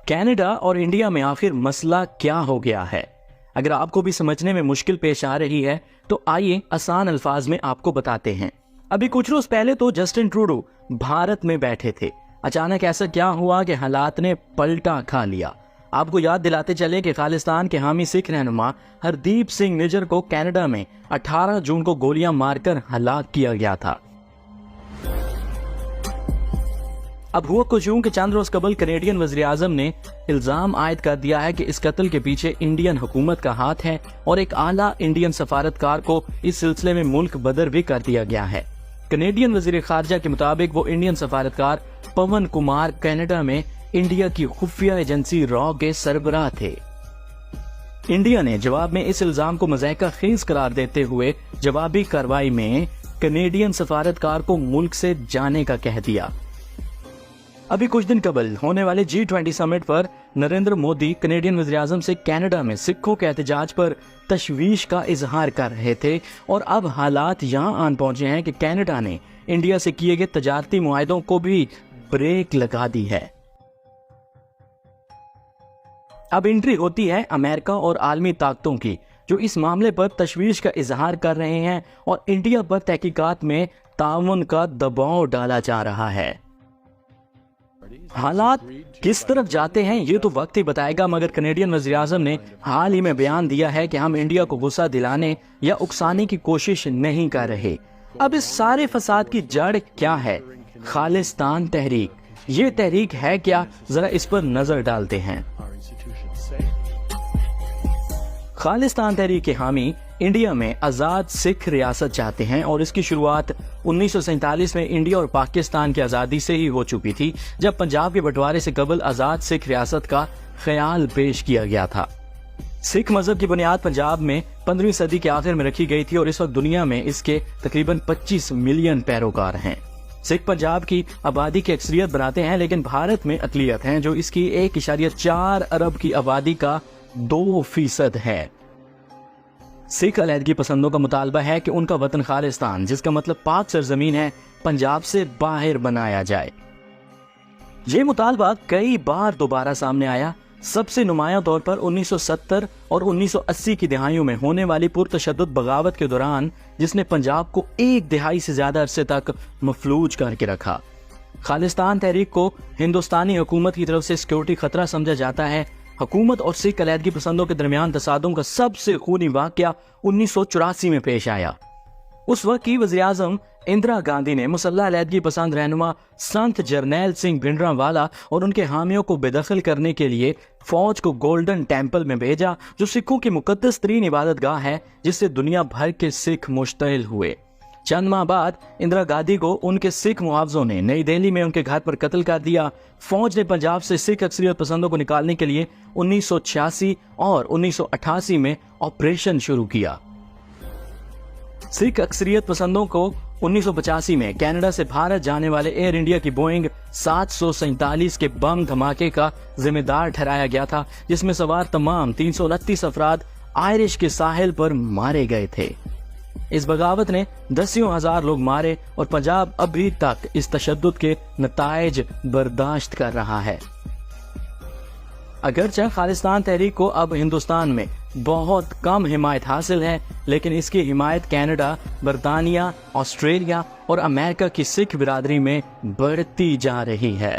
Canada और India में आखिर मसला क्या हो गया है? अगर आपको भी समझने में मुश्किल पेश आ रही है तो आइए आसान अल्फाज में आपको बताते हैं। अभी कुछ रोज पहले तो जस्टिन ट्रूडो भारत में बैठे थे। अचानक ऐसा क्या हुआ कि हालात ने पलटा खा लिया। आपको याद दिलाते चले कि खालिस्तान के हामी सिख रहनुमा हरदीप सिंह निज्जर को कनाडा में 18 जून को गोलियां मारकर हलाक किया गया था। अब हुआ कुछ यूं कि चंद रोज कबल कनेडियन वज़ीर आज़म ने इल्जाम आयद कर दिया है कि इस कत्ल के पीछे इंडियन हुकूमत का हाथ है और एक आला इंडियन सफारतकार को इस सिलसिले में मुल्क बदर भी कर दिया गया है। कनेडियन वज़ीर खारजा के मुताबिक वो इंडियन सफारतकार पवन कुमार कनाडा में इंडिया की खुफिया एजेंसी रॉ के सरबराह थे। इंडिया ने जवाब में इस इल्जाम को मज़ाक़ा खेज करार देते हुए जवाबी कार्रवाई में कनेडियन सफारतकार को मुल्क से जाने का कह दिया। अभी कुछ दिन कबल होने वाले G20 समिट पर नरेंद्र मोदी कनेडियन वज़ीर आज़म से कनाडा में सिखों के एहतजाज पर तशवीश का इजहार कर रहे थे और अब हालात यहाँ आन पहुंचे हैं कि कनाडा ने इंडिया से किए गए तजारती मुआहदों को भी ब्रेक लगा दी है। अब एंट्री होती है अमेरिका और आलमी ताकतों की, जो इस मामले पर तशवीश का इजहार कर रहे हैं और इंडिया पर तहकीकात में ताउन का दबाव डाला जा रहा है। हालात किस तरफ जाते हैं ये तो वक्त ही बताएगा, मगर कनेडियन वज़ीर आज़म ने हाल ही में बयान दिया है कि हम इंडिया को गुस्सा दिलाने या उकसाने की कोशिश नहीं कर रहे। अब इस सारे फसाद की जड़ क्या है? खालिस्तान तहरीक। ये तहरीक है क्या? जरा इस पर नजर डालते हैं। खालिस्तान तहरीक के हामी इंडिया में आज़ाद सिख रियासत चाहते हैं और इसकी शुरुआत 1947 में इंडिया और पाकिस्तान की आज़ादी से ही हो चुकी थी, जब पंजाब के बंटवारे से कबल आज़ाद सिख रियासत का ख्याल पेश किया गया था। सिख मजहब की बुनियाद पंजाब में 15वीं सदी के आखिर में रखी गई थी और इस वक्त दुनिया में इसके तकरीबन 25 मिलियन पैरोकार हैं। सिख पंजाब की आबादी की अक्सरियत बनाते हैं, लेकिन भारत में अकलियत हैं जो इसकी 1.4 अरब की आबादी का 2% है। सिख अलहदगी पसंदों का मुतालबा है कि उनका वतन खालिस्तान, जिसका मतलब पाक सरजमीन है, पंजाब से बाहर बनाया जाए। ये मुतालबा कई बार दोबारा सामने आया। सबसे नुमाया तौर पर 1970 और 1980 की दिहाइयों में होने वाली पुरतशद्दुद बगावत के दौरान, जिसने पंजाब को 1 दिहाई से ज्यादा अरसे तक मफलूज करके रखा। खालिस्तान तहरीक को हिंदुस्तानी हुकूमत की तरफ से सिक्योरिटी खतरा समझा जाता है। हुकूमत और सिख अलहदगी पसंदों के दरमियान तसादुम का सबसे खूनी वाकया 1984 में पेश आया। उस वक्त की वज़ीर आज़म इंदिरा गांधी ने मुसल्लह अलहदगी पसंद रहनुमा संत जरनैल सिंह भिंडरांवाला और उनके हामियों को बेदखल करने के लिए फौज को गोल्डन टेम्पल में भेजा, जो सिखों की मुकद्दस तरीन इबादतगाह है, जिससे दुनिया भर के सिख मुश्तइल हुए। चंद माह बाद इंदिरा गांधी को उनके सिख मुआवजों ने नई दिल्ली में उनके घर पर कत्ल कर दिया। फौज ने पंजाब से सिख अक्सरियत पसंदों को निकालने के लिए 1986 और 1988 में ऑपरेशन शुरू किया। सिख अक्सरियत पसंदों को 1985 में कनाडा से भारत जाने वाले एयर इंडिया की बोइंग 747 के बम धमाके का जिम्मेदार ठहराया गया था, जिसमें सवार तमाम 329 अफराद आयरिश के साहिल पर मारे गए थे। इस बगावत ने दसियों हजार लोग मारे और पंजाब अभी तक इस तशद्दुद के नताइज बर्दाश्त कर रहा है। अगरचे खालिस्तान तहरीक को अब हिंदुस्तान में बहुत कम हिमायत हासिल है, लेकिन इसकी हिमायत कनाडा, बरतानिया, ऑस्ट्रेलिया और अमेरिका की सिख बिरादरी में बढ़ती जा रही है।